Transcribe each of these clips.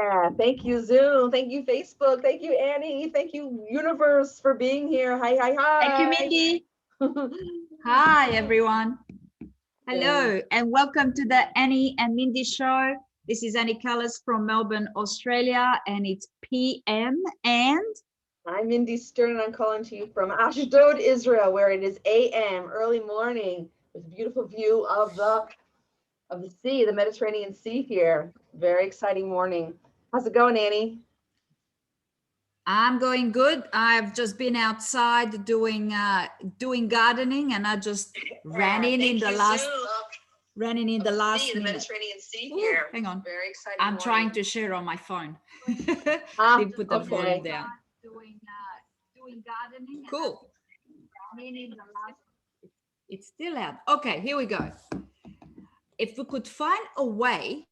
Yeah, thank you, Zoom. Thank you, Facebook. Thank you, Annie. Thank you, Universe, for being here. Hi, Thank you, hi, Mindy. hi. Hi, everyone. Yeah. Hello, and welcome to the Annie and Mindy show. This is Annie Callis from Melbourne, Australia, and it's PM. And I'm Mindy Stern, and I'm calling to you from Ashdod, Israel, where it is AM, early morning, with a beautiful view of the sea, the Mediterranean Sea here. Very exciting morning. How's it going, Annie? I'm going good. I've just been outside doing gardening, and I just ran in the last The minute. Mediterranean Sea here. Hang on. Very exciting. I'm morning. trying to share on my phone. Ah, Put the volume okay. down. Doing gardening. Cool. It's still out. Okay, here we go. If we could find a way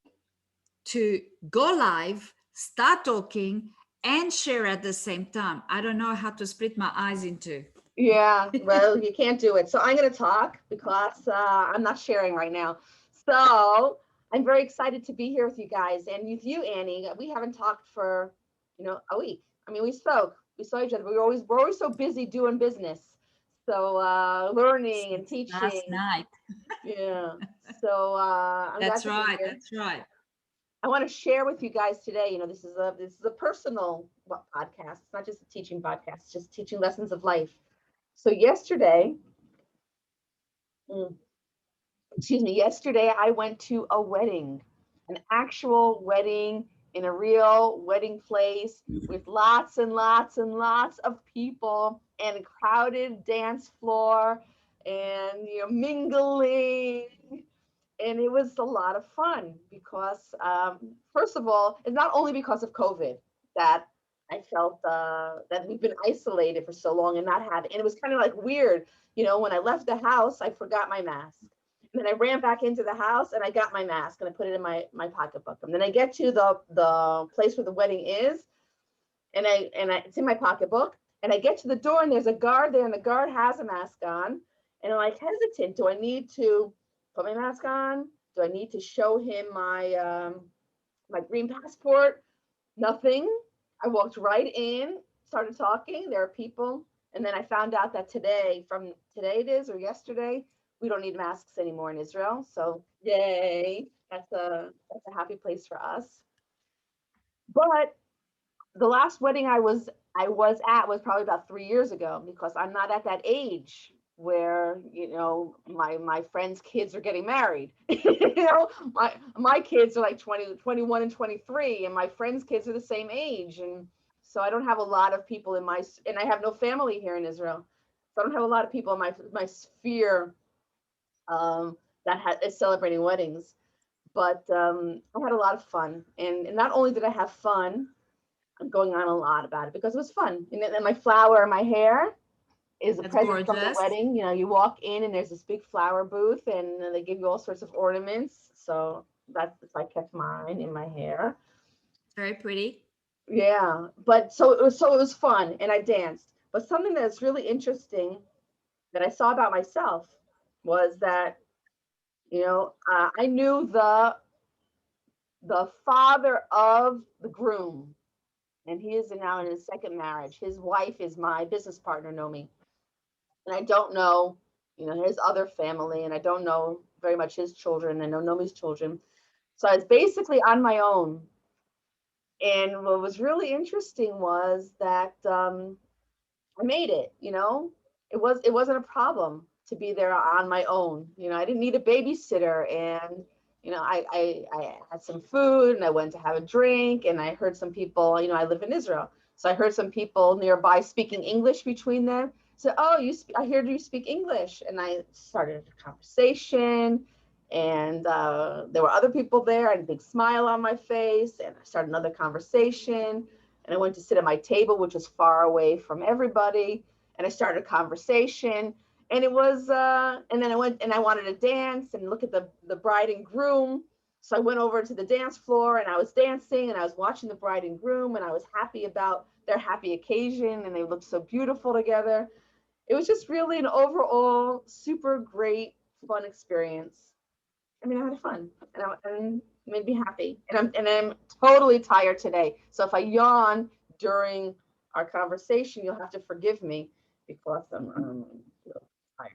to go live, start talking, and share at the same time, I don't know how to split my eyes into. Yeah, well, you can't do it. So I'm going to talk because I'm not sharing right now. So I'm very excited to be here with you guys and with you, Annie. We haven't talked for, a week. I mean, we saw each other, but we're always so busy doing business. So learning and teaching. Last night. Yeah. So I'm glad That's to be right. here. That's right. I want to share with you guys today. This is a personal podcast. It's not just a teaching podcast. It's just teaching lessons of life. So yesterday, yesterday I went to a wedding, an actual wedding in a real wedding place with lots and lots and lots of people and a crowded dance floor and mingling. And it was a lot of fun because, first of all, it's not only because of COVID that I felt that we've been isolated for so long and not having, and it was kind of like weird, when I left the house, I forgot my mask. And then I ran back into the house and I got my mask and I put it in my pocketbook. And then I get to the place where the wedding is, and it's in my pocketbook. And I get to the door and there's a guard there, and the guard has a mask on. And I'm like hesitant. Do I need to put my mask on? Do I need to show him my green passport? Nothing. I walked right in, started talking. There are people, and then I found out that from today it is, or yesterday, we don't need masks anymore in Israel. So yay! That's a happy place for us. But the last wedding I was at was probably about 3 years ago, because I'm not at that age where my friends' kids are getting married. My kids are like 20, 21 and 23, and my friends' kids are the same age, and so I don't have a lot of people and I have no family here in Israel, so I don't have a lot of people in my sphere that is celebrating weddings. But I had a lot of fun, and not only did I have fun, I'm going on a lot about it because it was fun. And then my flower in my hair is a That's present from the gorgeous. wedding. You walk in and there's this big flower booth, and they give you all sorts of ornaments. So I kept mine in my hair. Very pretty. Yeah, but so it was fun, and I danced. But something that's really interesting that I saw about myself was that I knew the father of the groom, and he is now in his second marriage. His wife is my business partner, Nomi, and I don't know, his other family, and I don't know very much his children. I know Nomi's children, so I was basically on my own. And what was really interesting was that I made it. It wasn't a problem to be there on my own. I didn't need a babysitter, and I had some food, and I went to have a drink, and I heard some people. I live in Israel, so I heard some people nearby speaking English between them. So, oh, I hear you speak English, and I started a conversation, and there were other people there. I had a big smile on my face, and I started another conversation, and I went to sit at my table, which was far away from everybody, and I started a conversation. And it was and then I went and I wanted to dance and look at the bride and groom. So I went over to the dance floor, and I was dancing, and I was watching the bride and groom, and I was happy about their happy occasion, and they looked so beautiful together. It was just really an overall super great fun experience. I mean, I had fun, and made me happy. And I'm totally tired today. So if I yawn during our conversation, you'll have to forgive me because I'm tired.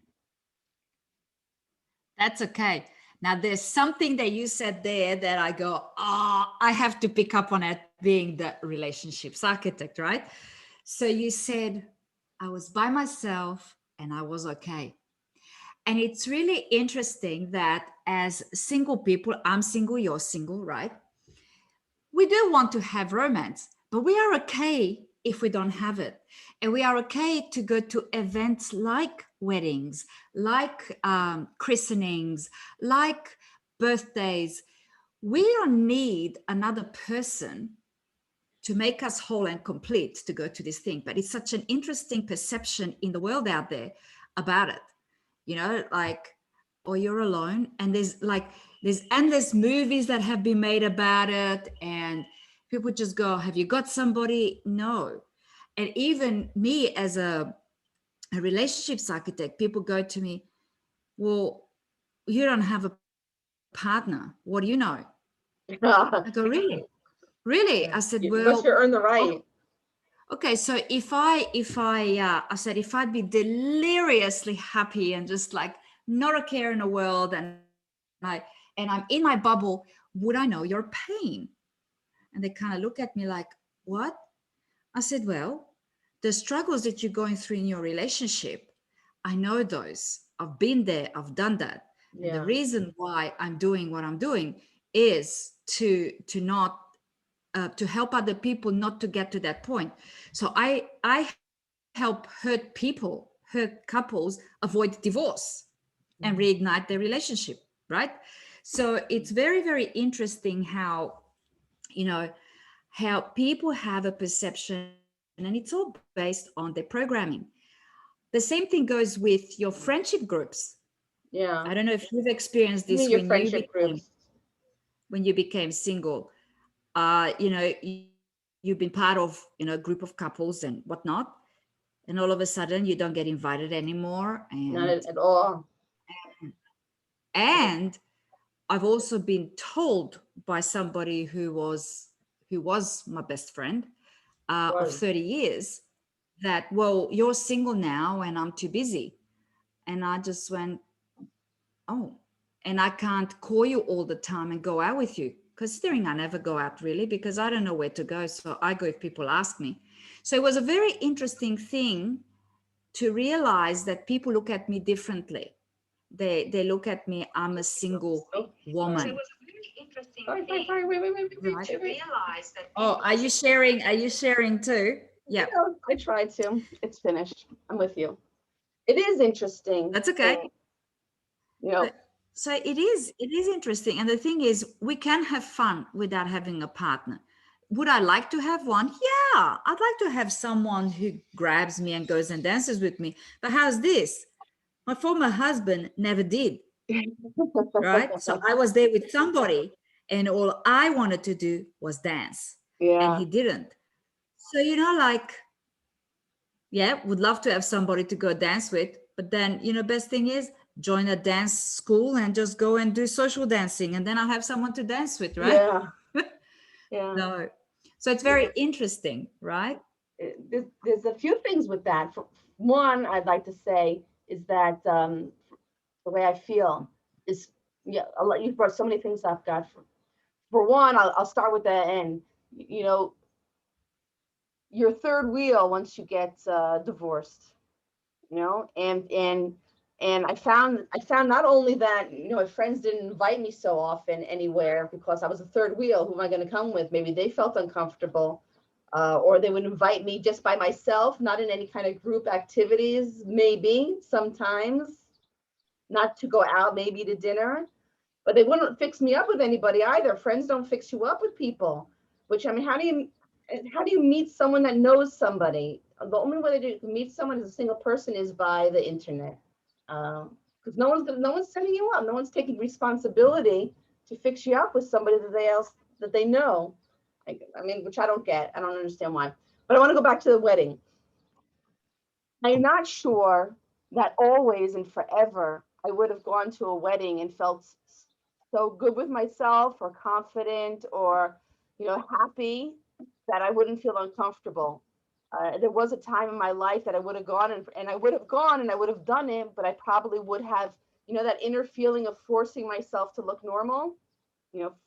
That's okay. Now, there's something that you said there that I go, I have to pick up on it being the relationships architect, right? So you said, I was by myself and I was okay. And it's really interesting that as single people, I'm single, you're single, right? We do want to have romance, but we are okay if we don't have it. And we are okay to go to events like weddings, like christenings, like birthdays. We don't need another person to make us whole and complete to go to this thing. But it's such an interesting perception in the world out there about it. Like, or you're alone. And there's endless movies that have been made about it. And people just go, have you got somebody? No. And even me as a relationships architect, people go to me, well, you don't have a partner. What do you know? I go, really? Really? I said, Because well, you earned the right. okay, so I said, if I'd be deliriously happy and just like not a care in the world, and I'm in my bubble, would I know your pain? And they kind of look at me like, what? I said, well, the struggles that you're going through in your relationship, I know those. I've been there, I've done that. And the Yeah. reason why I'm doing what I'm doing is to not to help other people not to get to that point. So I help hurt people, hurt couples avoid divorce and reignite their relationship, right? So it's very, very interesting how, you know, how people have a perception, and it's all based on their programming. The same thing goes with your friendship groups. I Yeah. don't know if you've experienced You this mean your friendship groups? when you became single. You've been part of, a group of couples and whatnot, and all of a sudden you don't get invited anymore. Not at all. And I've also been told by somebody who was my best friend of Was. 30 years that, well, you're single now and I'm too busy. And I just went, oh, and I can't call you all the time and go out with you. Considering I never go out really because I don't know where to go. So I go if people ask me. So it was a very interesting thing to realize that people look at me differently. They look at me, I'm a single Oh, woman. sorry. So it was a very interesting Sorry, thing, wait, right? To wait. realize that. Oh, are you sharing? Are you sharing too? Yeah, No, I tried to. It's finished. I'm with you. It is interesting. that's okay. You know, So, so it is interesting. And the thing is, we can have fun without having a partner. Would I like to have one? Yeah, I'd like to have someone who grabs me and goes and dances with me. But how's this? My former husband never did, right? So I was there with somebody, and all I wanted to do was dance, and yeah, he didn't. So, like, yeah, would love to have somebody to go dance with, but then, best thing is join a dance school and just go and do social dancing, and then I'll have someone to dance with, right? yeah, yeah. No. So it's very interesting, right? There's a few things with that. One, I'd like to say is that the way I feel is, yeah, you brought so many things up, God. For one, I'll start with the end. You know, your third wheel once you get divorced. And I found not only that, my friends didn't invite me so often anywhere because I was a third wheel. Who am I going to come with? Maybe they felt uncomfortable, or they would invite me just by myself, not in any kind of group activities. Maybe sometimes not to go out, maybe to dinner, but they wouldn't fix me up with anybody either. Friends don't fix you up with people. Which, I mean, how do you meet someone that knows somebody? The only way that you can meet someone as a single person is by the internet, because no one's setting you up. No one's taking responsibility to fix you up with somebody that they know. I mean, which I don't get. I don't understand why. But I want to go back to the wedding. I'm not sure that always and forever I would have gone to a wedding and felt so good with myself or confident or, happy that I wouldn't feel uncomfortable. There was a time in my life that I would have gone and I would have gone and I would have done it, but I probably would have, that inner feeling of forcing myself to look normal,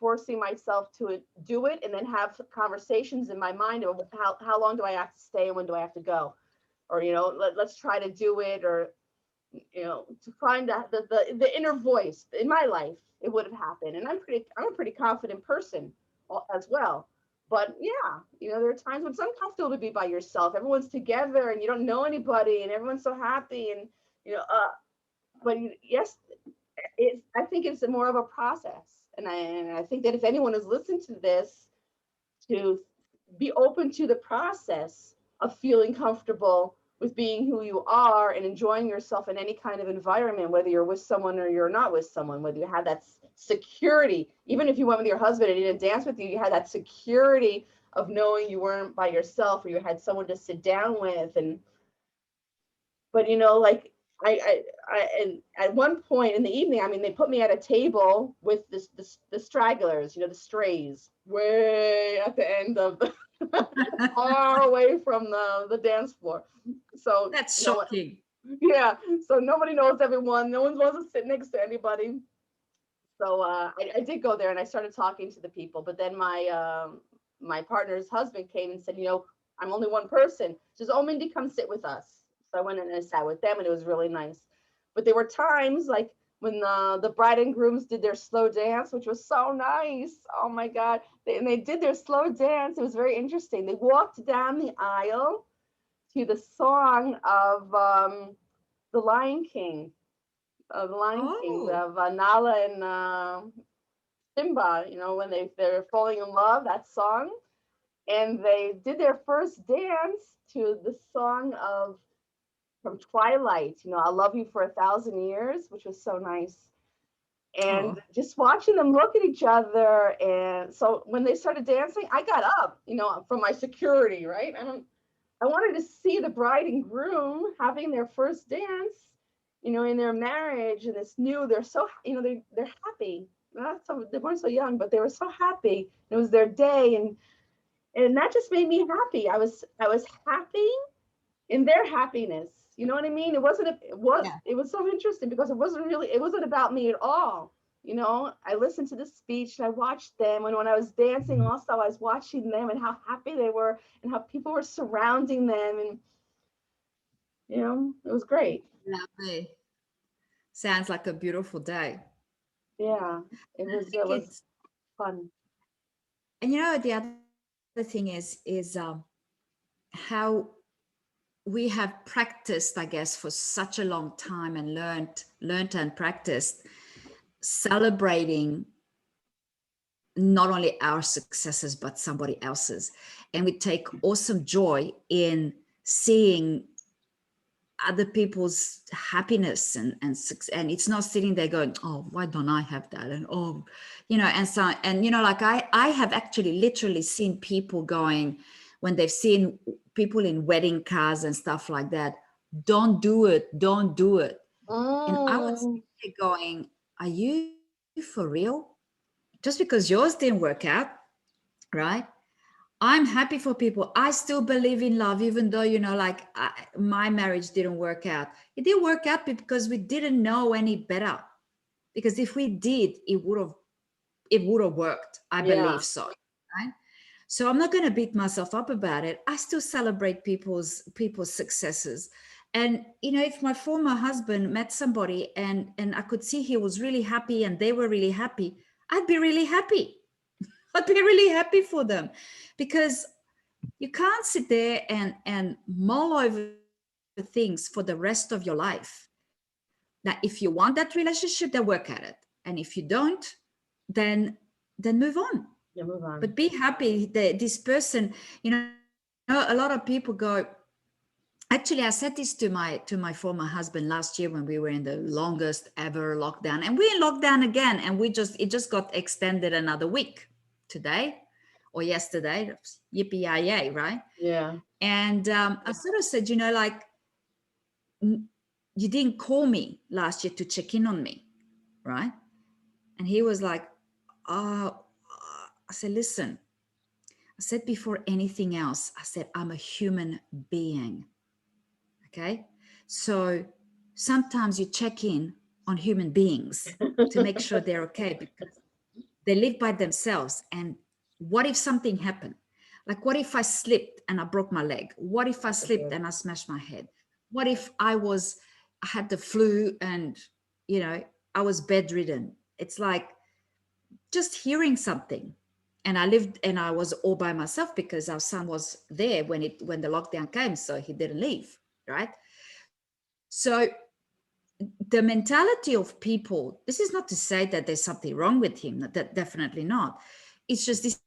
forcing myself to do it and then have conversations in my mind of how long do I have to stay and when do I have to go? Or, let's try to do it, or, to find the inner voice in my life, it would have happened. And I'm a pretty confident person as well. But yeah, there are times when it's uncomfortable to be by yourself. Everyone's together and you don't know anybody and everyone's so happy and, but yes, I think it's more of a process. And I think that if anyone has listened to this, to be open to the process of feeling comfortable with being who you are and enjoying yourself in any kind of environment, whether you're with someone or you're not with someone, whether you have that security, even if you went with your husband and he didn't dance with you, you had that security of knowing you weren't by yourself or you had someone to sit down with. But like and at one point in the evening, I mean, they put me at a table with the stragglers, the strays, way at the end of the far away from the dance floor. So That's shocking. yeah, so nobody knows everyone. No one wants to sit next to anybody. So I did go there and I started talking to the people. But then my partner's husband came and said, I'm only one person. She says, oh, Mindy, come sit with us. So I went in and I sat with them and it was really nice. But there were times like when the bride and grooms did their slow dance, which was so nice. Oh my God. And they did their slow dance. It was very interesting. They walked down the aisle to the song of The Lion King, Oh, of Nala and Simba, when they're falling in love, that song. And they did their first dance to the song of from Twilight, I Love You for 1,000 Years, which was so nice. And oh, just watching them look at each other. And so when they started dancing, I got up, from my security, right? I wanted to see the bride and groom having their first dance, in their marriage and this new, they're so, they're happy. Not so, they weren't so young, but they were so happy. It was their day. And that just made me happy. I was happy in their happiness. You know what I mean? yeah. It was so interesting because it wasn't about me at all. I listened to the speech and I watched them. And when I was dancing, also, I was watching them and how happy they were and how people were surrounding them. And, it was great. Lovely. Sounds like a beautiful day. Yeah, I it think was it's, fun. and the other thing is how we have practiced, I guess, for such a long time and learned and practiced celebrating not only our successes but somebody else's, and we take awesome joy in seeing other people's happiness and it's not sitting there going, oh, why don't I have that, and oh, and so, and like I have actually literally seen people going, when they've seen people in wedding cars and stuff like that, don't do it, don't do it. And I was Mm, sitting there going, are you for real? Just because yours didn't work out, right? I'm happy for people. I still believe in love, even though, like my marriage didn't work out. It didn't work out because we didn't know any better. Because if we did, it would have worked. I yeah. believe so. Right. So I'm not going to beat myself up about it. I still celebrate people's successes. And if my former husband met somebody and I could see he was really happy and they were really happy, I'd be really happy. I'd be really happy for them, because you can't sit there and mull over things for the rest of your life. Now, if you want that relationship, then work at it. And if you don't, then move on. Yeah, move But on. be happy that this person, a lot of people go, actually, I said this to my former husband last year when we were in the longest ever lockdown, and we're in lockdown again, and it just got extended another week today or yesterday. Yippee yay, right? Yeah. And I sort of said, like, you didn't call me last year to check in on me, right? And he was like, oh, I said, listen, I said, before anything else, I said, I'm a human being. Okay. So sometimes you check in on human beings to make sure they're okay, because they live by themselves. And what if something happened? Like, what if I slipped and I broke my leg? What if I slipped and I smashed my head? What if I had the flu and, you know, I was bedridden? It's like just hearing something. And I was all by myself because our son was there when the lockdown came. So he didn't leave. Right. So the mentality of people, this is not to say that there's something wrong with him, that definitely not. It's just this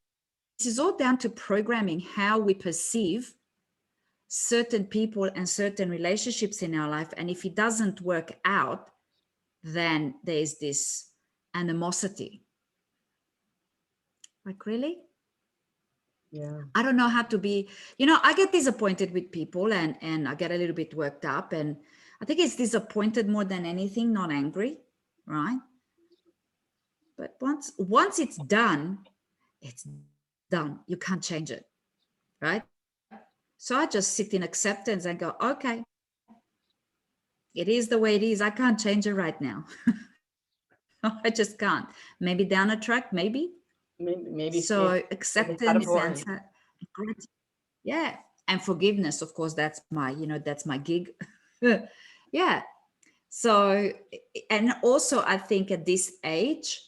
is all down to programming how we perceive certain people and certain relationships in our life. And if it doesn't work out, then there's this animosity. Like, really? Yeah. I don't know how to be, I get disappointed with people, and I get a little bit worked up, and I think it's disappointed more than anything, not angry, right? But once it's done, it's done. You can't change it, right? So I just sit in acceptance and go, okay, it is the way it is. I can't change it right now. I just can't. Maybe down the track, maybe. Maybe soon. So Maybe kind of acceptance boring. yeah, and forgiveness. Of course, that's my gig. Yeah. So, and also I think at this age,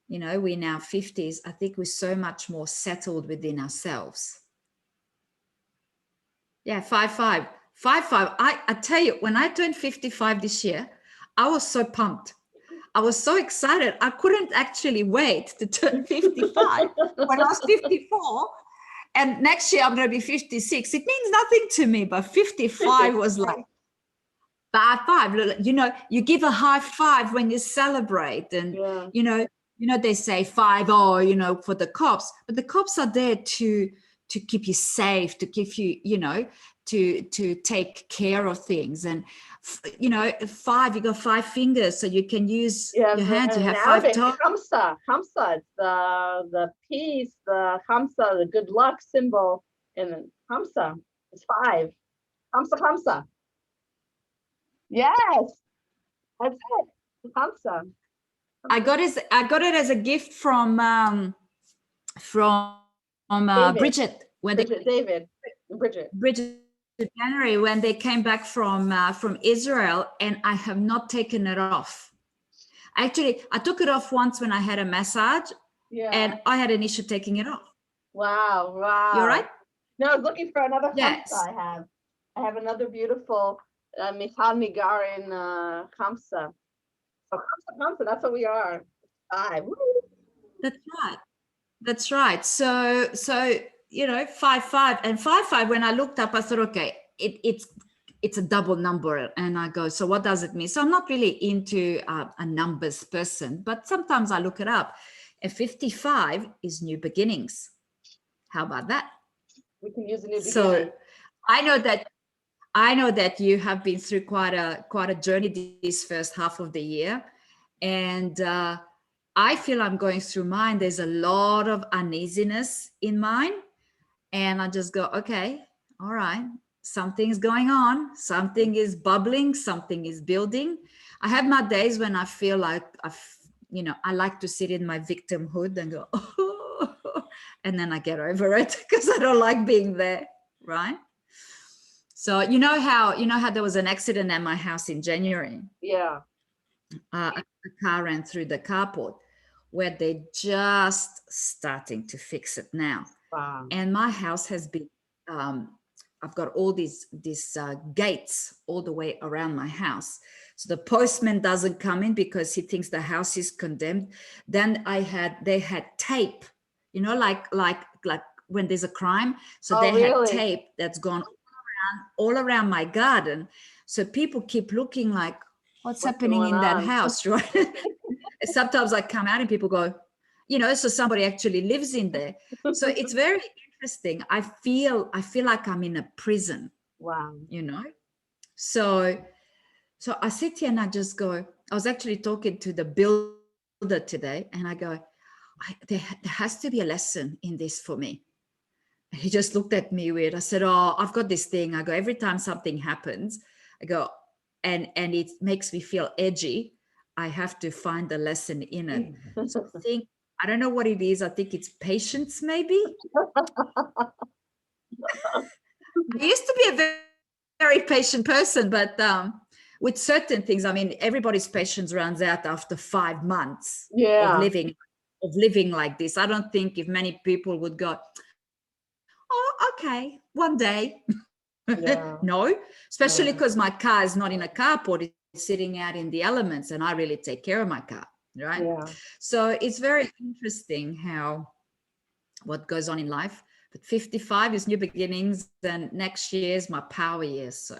we're now 50s. I think we're so much more settled within ourselves. Yeah, 5'5". 5'5". I tell you, when I turned 55 this year, I was so pumped. I was so excited. I couldn't actually wait to turn 55 when I was 54. And next year I'm going to be 56. It means nothing to me, but 55 was like, high five. You give a high five when you celebrate. And, Yeah. they say 5-0, for the cops, but the cops are there to keep you safe, to keep you, to take care of things. And, 5, you got 5 fingers, so you can use your hands. You have 5 toes. Hamsa, it's the peace, the Hamsa, the good luck symbol. And then Hamsa is 5. Hamsa. Yes, that's it. Hamsa. I got it as a gift from Bridget when Bridget. January, when they came back from Israel, and I have not taken it off. Actually, I took it off once when I had a massage, and I had an issue taking it off. Wow. You're right. No, I was looking for another Yes. Hamsa. I have another beautiful Michal Migarin Hamsa. So Hamsa, that's what we are. 5. Woo. That's right. So 5-5 and 5-5. When I looked up, I thought, okay, it's a double number, and I go, so what does it mean? So I'm not really into a numbers person, but sometimes I look it up. And 55 is new beginnings. How about that? We can use a new beginning. So I know that you have been through quite a journey this first half of the year, and I feel I'm going through mine. There's a lot of uneasiness in mine, and I just go, okay, all right, something's going on, something is bubbling, something is building. I have my days when I feel like I like to sit in my victimhood and go, oh, and then I get over it because I don't like being there, right? So you know how there was an accident at my house in January. Yeah. A car ran through the carport, where they're just starting to fix it now. Wow. And my house has been, I've got all these gates all the way around my house. So the postman doesn't come in because he thinks the house is condemned. Then they had tape, like when there's a crime. So they had tape that's gone all around my garden. So people keep looking like, what's happening in that house, right? Sometimes I come out and people go, so somebody actually lives in there. So it's very interesting. I feel like I'm in a prison. Wow. So I sit here and I just go, I was actually talking to the builder it today, and I go, there has to be a lesson in this for me. And he just looked at me weird. I said, oh, I've got this thing. I go, every time something happens, I go, and it makes me feel edgy, I have to find the lesson in it. So I don't know what it is. I think it's patience, maybe. I used to be a very patient person, but with certain things, I mean, everybody's patience runs out after 5 months Yeah. of living like this. I don't think if many people would go, oh, okay, one day. Yeah. No, especially No. because my car is not in a carport, it's sitting out in the elements, and I really take care of my car, right? Yeah. So it's very interesting how what goes on in life. But 55 is new beginnings, and next year is my power year. So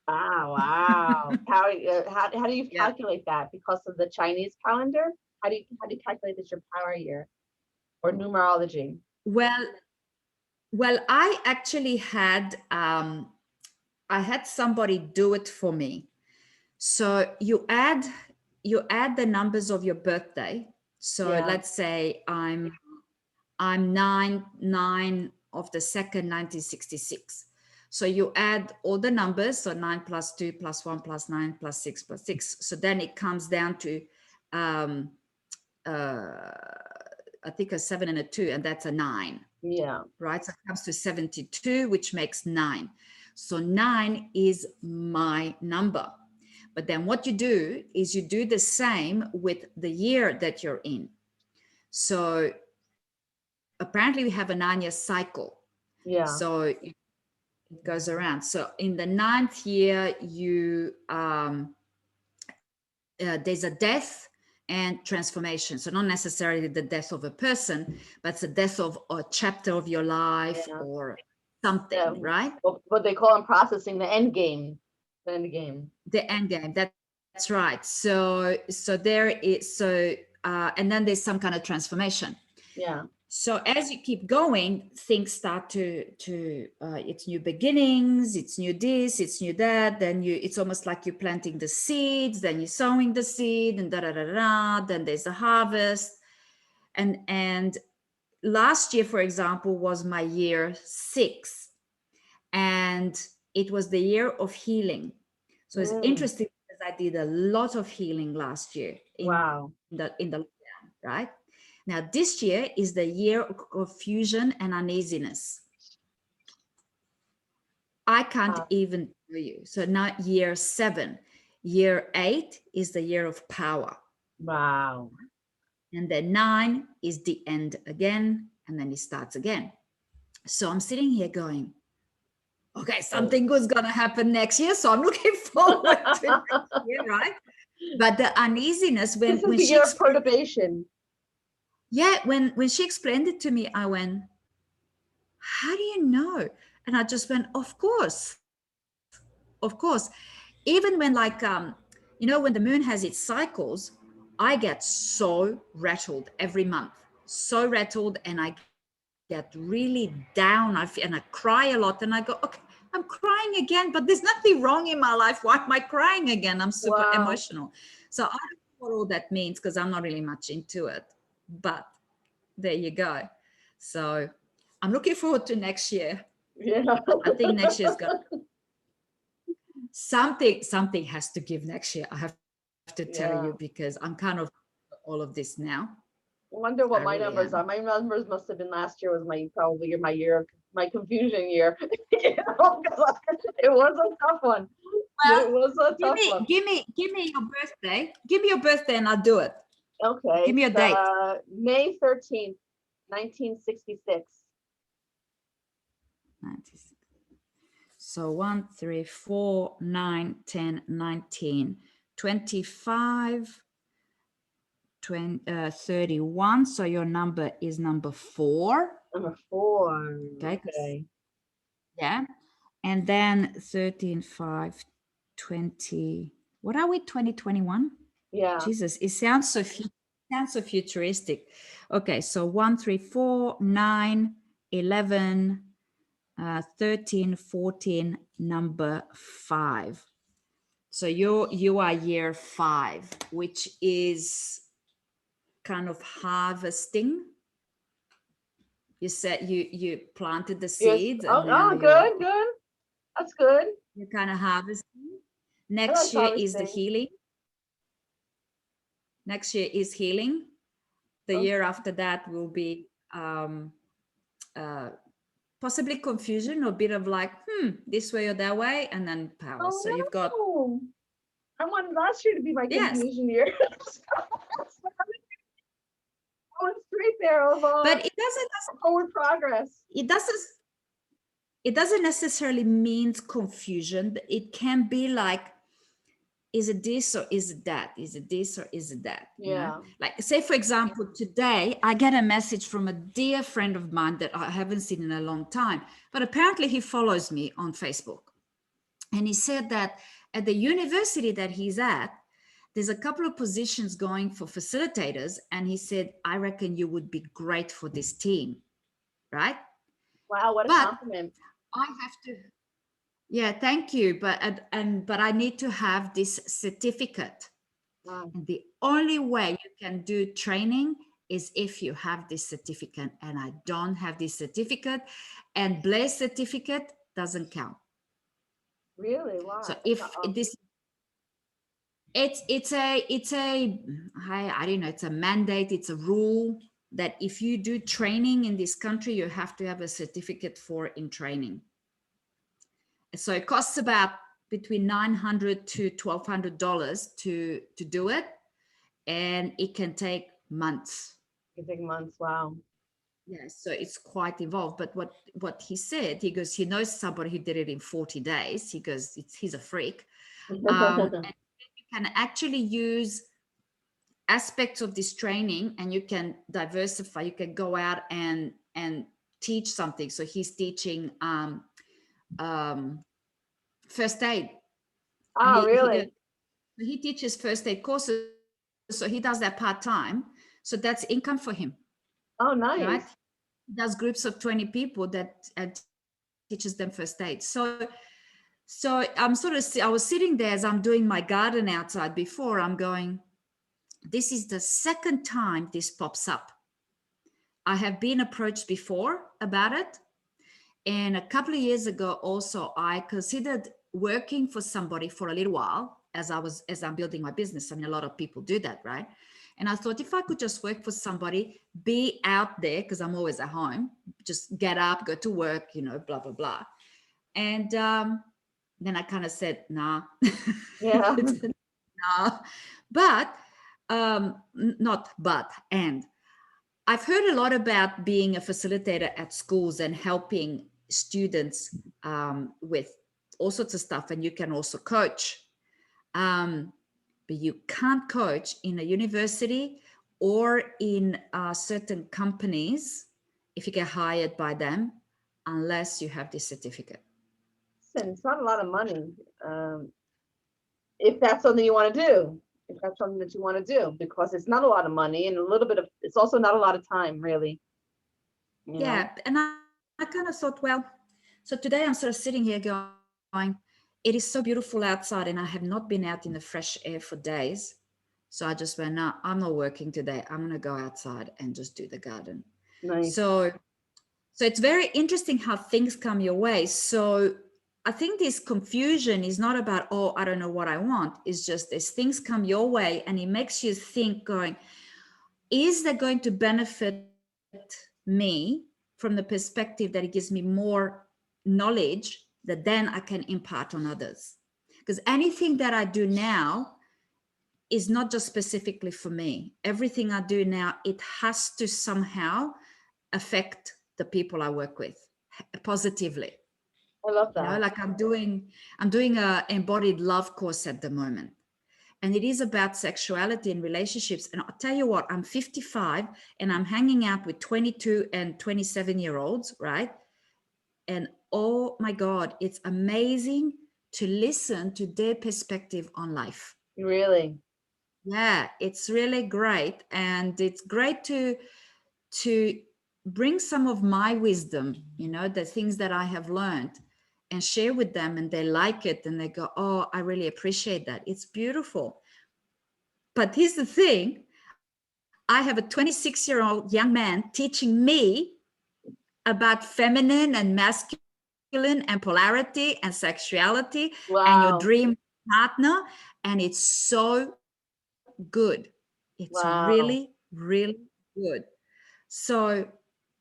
Wow. How do you yeah. calculate that? Because of the Chinese calendar? How do you calculate that your power year or numerology? Well, I actually had I had somebody do it for me. So you add the numbers of your birthday. So Yeah. let's say I'm 9 of the second 1966. So you add all the numbers, so 9 plus 2 plus 1 plus 9 plus 6 plus 6. So then it comes down to um, uh, I think a 7 and a 2, and that's a 9. Yeah. Right? So it comes to 72, which makes 9. So 9 is my number. But then what you do is you do the same with the year that you're in. So apparently we have a 9-year cycle. Yeah. So it goes around. So in the 9th year, you there's a death and transformation. So not necessarily the death of a person, but it's the death of a chapter of your life Yeah. or Yeah. something, right? What they call in processing the end game. The end game. The end game. That's right. So there is and then there's some kind of transformation. Yeah. So as you keep going, things start to it's new beginnings, it's new this, it's new that. Then it's almost like you're planting the seeds, then you're sowing the seed, and da da da da. Then there's the harvest, and last year, for example, was my year 6, and it was the year of healing. So it's Mm. interesting because I did a lot of healing last year Wow. in the lockdown, right? Now this year is the year of confusion and uneasiness. I can't even tell you. So now year 7, year 8 is the year of power, Wow. and then 9 is the end again, and then it starts again. So I'm sitting here going, okay, something good's gonna happen next year, so I'm looking forward to next year, right? But the uneasiness This is when the she year of explained, perturbation. yeah, when she explained it to me, I went, how do you know? And I just went, of course. Even when when the moon has its cycles, I get so rattled every month, so rattled, and I get really down. And I cry a lot, and I go, okay, I'm crying again, but there's nothing wrong in my life. Why am I crying again? I'm super Wow. emotional. So I don't know what all that means because I'm not really much into it. But there you go. So I'm looking forward to next year. Yeah. I think next year's gonna something has to give next year. I have to tell you because Yeah. I'm kind of all of this now. I wonder I what my really numbers am. are. My numbers must have been last year was probably my year of my confusion year. You know, 'cause it was a tough one. Well, It was a tough one. give me your birthday. Give me your birthday and I'll do it. Okay, Give me a it's date. May 13th, 1966. 96. So 1, 3, 4, 9, 10, 19, 25, 20, 31. So your number is number 4. Number 4. Okay. Okay. Yeah. And then 13, 5, 20. What are we? 2021? Yeah. Jesus, it sounds so futuristic. Okay, so 1, 3, 4, 9, 11, 13, 14, number 5. So you are year 5, which is kind of harvesting. You said you planted the Yes. seeds and Oh, now oh, good, good. That's good. you're kind of harvesting. I like Next year is the harvesting. healing. Next year is healing. The Oh, year after that will be uh, possibly confusion or a bit of like, this way or that way, and then power. oh So you've got, no. I wanted last year to be my yes, confusion year. I went straight there of but it doesn't, forward progress. it doesn't, it doesn't necessarily mean confusion. It can be like, is it this or is it that? Is it this or is it that? You know, Yeah. like say, for example, today I get a message from a dear friend of mine that I haven't seen in a long time, but apparently he follows me on Facebook. And he said that at the university that he's at, there's a couple of positions going for facilitators. And he said, I reckon you would be great for this team. Right. Wow, what a But compliment. I have to, yeah, thank you. But I need to have this certificate. Wow. And the only way you can do training is if you have this certificate. And I don't have this certificate. And Blair's certificate doesn't count. Really? So Why? if Uh-oh. this, it's a I don't know, it's a mandate, it's a rule that if you do training in this country, you have to have a certificate for in training. So it costs about between $900 to $1,200 to do it, and it can take months. You take months. Wow. Yeah, so it's quite involved. But what he said, he goes, he knows somebody who did it in 40 days. He goes, he's a freak. And you can actually use aspects of this training, and you can diversify. You can go out and teach something. So he's teaching um, first aid. Oh, really? He teaches first aid courses, so he does that part-time. So that's income for him, Oh, right? nice. He does groups of 20 people that teaches them first aid. So I'm sort of, I was sitting there as I'm doing my garden outside before. I'm going, this is the second time this pops up. I have been approached before about it. And a couple of years ago, also, I considered working for somebody for a little while as I'm building my business. I mean, a lot of people do that, right? And I thought if I could just work for somebody, be out there, because I'm always at home, just get up, go to work, blah, blah, blah. And then I kind of said, nah, Yeah. nah. But, not but, and I've heard a lot about being a facilitator at schools and helping students with all sorts of stuff, and you can also coach. Um, but you can't coach in a university or in certain companies if you get hired by them unless you have this certificate. Listen, it's not a lot of money. If that's something you want to do, if that's something that you want to do, because it's not a lot of money and a little bit of, it's also not a lot of time, really. You know? Yeah, and I kind of thought, well, so today I'm sort of sitting here going, it is so beautiful outside, and I have not been out in the fresh air for days. So I just went, no, I'm not working today. I'm going to go outside and just do the garden. Nice. So, so it's very interesting how things come your way. So I think this confusion is not about, oh, I don't know what I want. It's just as things come your way, and it makes you think, going, is that going to benefit me from the perspective that it gives me more knowledge that then I can impart on others? Because anything that I do now is not just specifically for me. Everything I do now, it has to somehow affect the people I work with positively. I love that. Like I'm doing a embodied love course at the moment. And it is about sexuality and relationships. And I'll tell you what, I'm 55 and I'm hanging out with 22 and 27-year-olds, right? And oh my God, it's amazing to listen to their perspective on life. Really. Yeah, it's really great. And it's great to bring some of my wisdom, the things that I have learned, and share with them, and they like it and they go, oh, I really appreciate that. It's beautiful. But here's the thing, I I have a 26-year-old young man teaching me about feminine and masculine and polarity and sexuality and your Wow. dream partner. And it's so good. It's Wow. really, really good. So,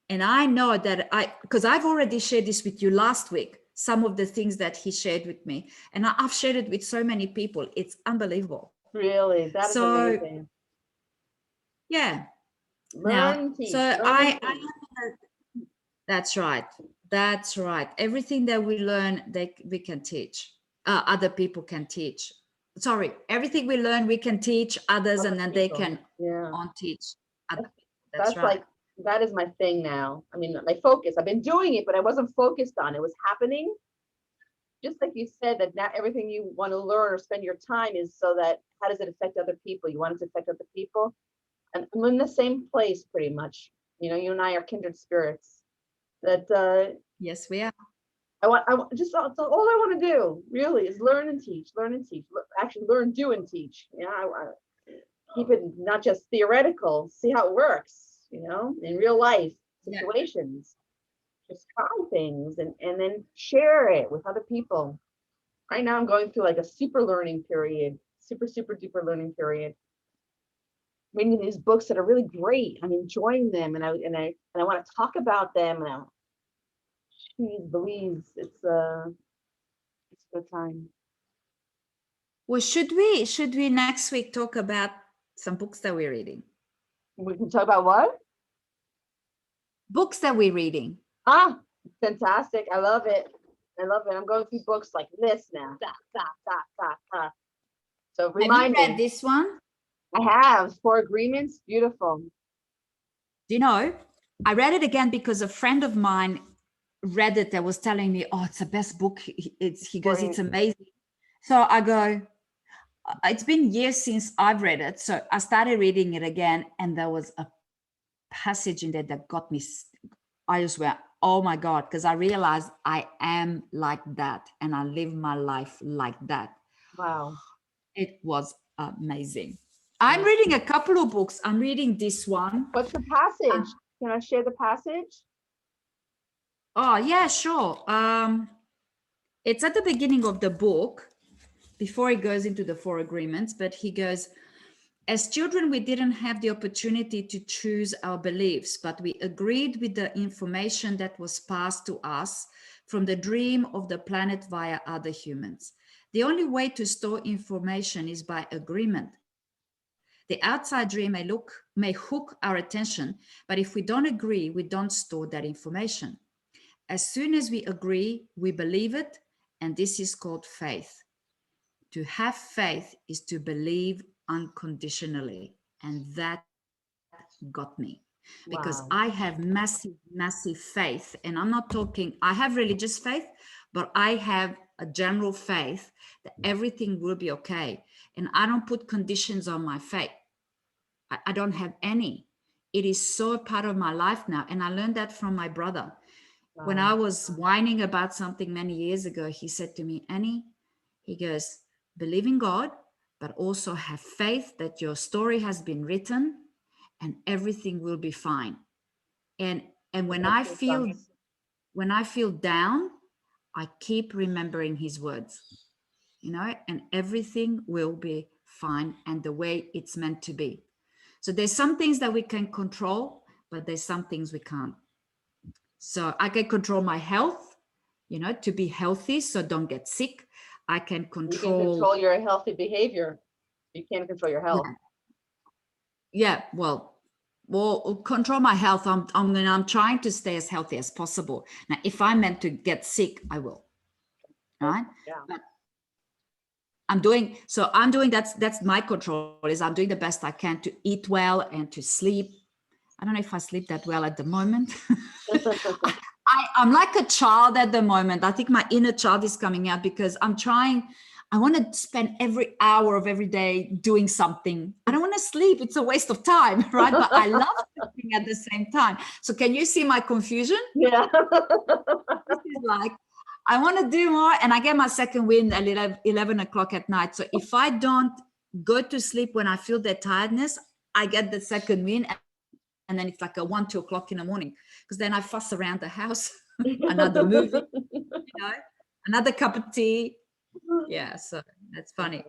and I know that because I've already shared this with you last week, some of the things that he shared with me, and I've shared it with so many people. It's unbelievable. Really, that is So, amazing. yeah. Learn, teach, So learn and teach. that's right. That's right. Everything that we learn, we can teach. Other people can teach. Sorry, everything we learn, we can teach others, Other and then they people. can Yeah. on teach other people. That's That's right. like, that is my thing now. I mean, my focus. I've been doing it, but I wasn't focused on it. It was happening. Just like you said, that not everything you want to learn or spend your time is so that how does it affect other people? You want it to affect other people. And I'm in the same place pretty much. You know, you and I are kindred spirits. That Yes, we are. I want just all I want to do really is learn and teach, learn and teach. Actually, learn, do, and teach. Yeah, I keep it not just theoretical. See how it works. You know, in real life Yeah. situations. Just try things and then share it with other people. Right now, I'm going through like a super learning period, super duper learning period. Reading these books that are really great. I'm enjoying them, and I want to talk about them. And geez, Louise, it's a good time. Well, should we next week talk about some books that we're reading? We can talk about what? Books that we're reading. Ah, fantastic! I love it. I love it. I'm going through books like this now. Da, da, da, da, da. So Have you remind read me. this one? I have Four Agreements. Beautiful. Do you know? I read it again because a friend of mine read it that was telling me, "Oh, it's the best book." He goes, "It's amazing." So I go, it's been years since I've read it. So I started reading it again, and there was a passage in there that got me. I just went, oh my God, because I realized I am like that and I live my life like that. Wow. It was amazing. I'm reading a couple of books. I'm reading this one. What's the passage? Can I share the passage? Oh, yeah, sure. It's at the beginning of the book before he goes into the four agreements, but he goes, as children, we didn't have the opportunity to choose our beliefs, but we agreed with the information that was passed to us from the dream of the planet via other humans. The only way to store information is by agreement. The outside dream may hook our attention, but if we don't agree, we don't store that information. As soon as we agree, we believe it, and this is called faith. To have faith is to believe unconditionally. And that got me because I Wow. have massive faith. And I'm not talking, I have religious faith, but I have a general faith that everything will be okay. And I don't put conditions on my faith. I don't have any. It is so part of my life now. And I learned that from my brother. When I Wow. was whining about something many years ago, he said to me, Annie, he goes, believe in God, but also have faith that your story has been written and everything will be fine. And and That when makes I no feel sense. when I feel down, I keep remembering his words, and everything will be fine and the way it's meant to be. So there's some things that we can control, but there's some things we can't. So I can control my health, to be healthy, so don't get sick. I can You can control, control your healthy behavior. You can't control your health. yeah, yeah. Well, control my health. I'm trying to stay as healthy as possible. Now, if I'm meant to get sick, I will. All right. Yeah. But I'm doing that's my control is I'm doing the best I can to eat well and to sleep. I don't know if I sleep that well at the moment. I'm like a child at the moment. I think my inner child is coming out because I want to spend every hour of every day doing something. I don't want to sleep. It's a waste of time, right? But I love sleeping at the same time. So can you see my confusion? Yeah. This is like, I want to do more and I get my second wind at 11 o'clock at night. So if I don't go to sleep when I feel that tiredness, I get the second win, and then it's like a 1, 2 o'clock in the morning, because then I fuss around the house, another movie, another cup of tea. Yeah, so that's funny.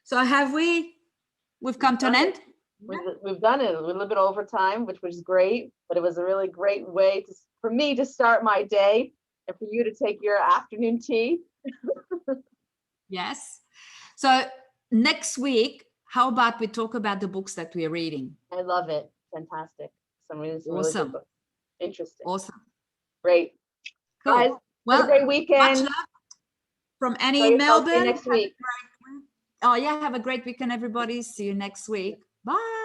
So we've come to an end? We've done it a little bit over time, which was great, but it was a really great way for me to start my day and for you to take your afternoon tea. Yes. So next week, how about we talk about the books that we're reading? I love it. Fantastic. Some really good books. Interesting. Awesome. Great. Cool. Guys, well, have a great weekend. Much love from Annie in Melbourne. See you next week. Oh yeah, have a great weekend, everybody. See you next week. Bye.